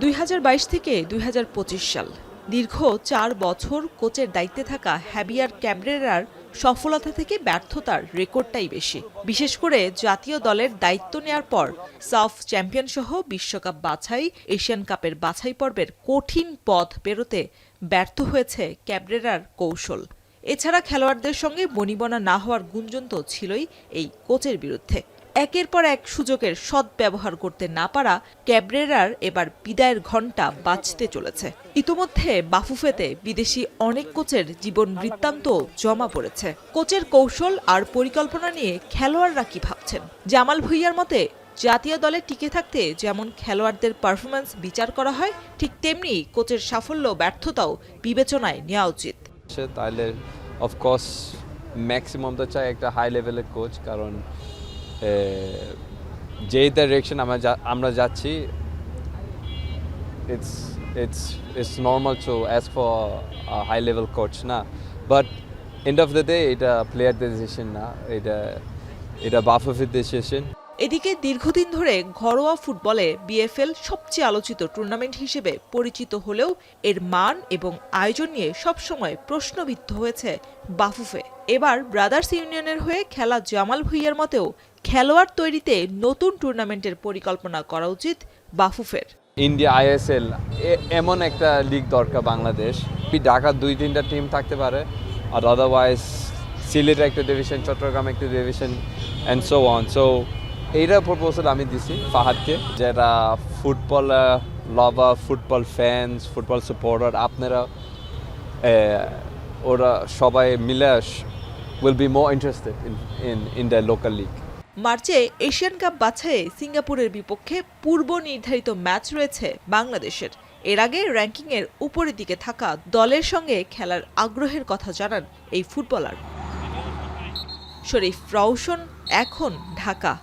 2022 থেকে 2025 সাল দীর্ঘ 4 বছর কোচের দায়িত্বে থাকা হ্যাভিয়ার ক্যাব্রেরার সফলতা থেকে ব্যর্থতার রেকর্ডটাই বেশি। বিশেষ করে জাতীয় দলের দায়িত্ব নেয়ার পর সাফ চ্যাম্পিয়ন সহ বিশ্বকাপ বাছাই, এশিয়ান কাপের বাছাই পর্বের কঠিন পথ পেরোতে ব্যর্থ হয়েছে ক্যাব্রেরার কৌশল। এছাড়া খেলোয়াড়দের সঙ্গে বনিবনা না হওয়ার গুঞ্জন তো ছিলই এই কোচের বিরুদ্ধে। একের পর এক সুযোগের সদ্ব্যবহার করতে না পারা ক্যাব্রেরার এবার বিদায়ের ঘণ্টা বাজতে চলেছে। ইতোমধ্যে বাফুফেতে বিদেশি অনেক কোচের জীবন বৃত্তান্ত জমা পড়েছে। কোচের কৌশল আর পরিকল্পনা নিয়ে খেলোয়াড়রা কি ভাবছেন? জামাল ভুঁইয়ার মতে, জাতীয় দলে টিকে থাকতে যেমন খেলোয়াড়দের পারফরম্যান্স বিচার করা হয়, ঠিক তেমনি কোচের সাফল্য ব্যর্থতাও বিবেচনায় নেওয়া উচিত। তাহলে অফকোর্স ম্যাক্সিমাম তো চাই একটা হাই লেভেলের কোচ, কারণ যে ডাইরেকশন আমরা যাচ্ছি, it's normal to as for high level coach না। But end of the day এটা প্লেয়ারদের ডিসিশন না, এটা বাফুফের ডিসিশন। এদিকে দীর্ঘদিন ধরে ঘরোয়া ফুটবলে বিএফএল সবচেয়ে আলোচিত টুর্নামেন্ট হিসেবে পরিচিত হলেও এর মান এবং আয়োজন নিয়ে সবসময় প্রশ্নবিদ্ধ হয়েছে বাফুফে। এবার ব্রাদার্স ইউনিয়নের হয়ে খেলা জামাল ভুঁইয়ার মতেও খেলোয়াড় তৈরিতে নতুন টুর্নামেন্টের পরিকল্পনা করা উচিত বাফুফের। ইন্ডিয়া আইএসএল এমন একটা লিগ দরকার বাংলাদেশ। ঢাকার 2-3টা টিম থাকতে পারে, আর আদারওয়াইজ সিলেট একটা ডিভিশন, চট্টগ্রাম একটা division and so on. So এইটা প্রপোজাল আমি দিছি ফাহাদকে, যারা ফুটবল লাভার, ফুটবল ফ্যান্স, ফুটবল সাপোর্টার, আপনারা ওরা সবাই মিলে will be more interested in the local league. মার্চে এশিয়ান কাপ বাছাইয়ে সিঙ্গাপুরের বিপক্ষে পূর্ব নির্ধারিত ম্যাচ রয়েছে বাংলাদেশের। এর আগে র্যাঙ্কিংয়ের উপরের দিকে থাকা দলের সঙ্গে খেলার আগ্রহের কথা জানান এই ফুটবলার। শরীফ রওশন, এখন, ঢাকা।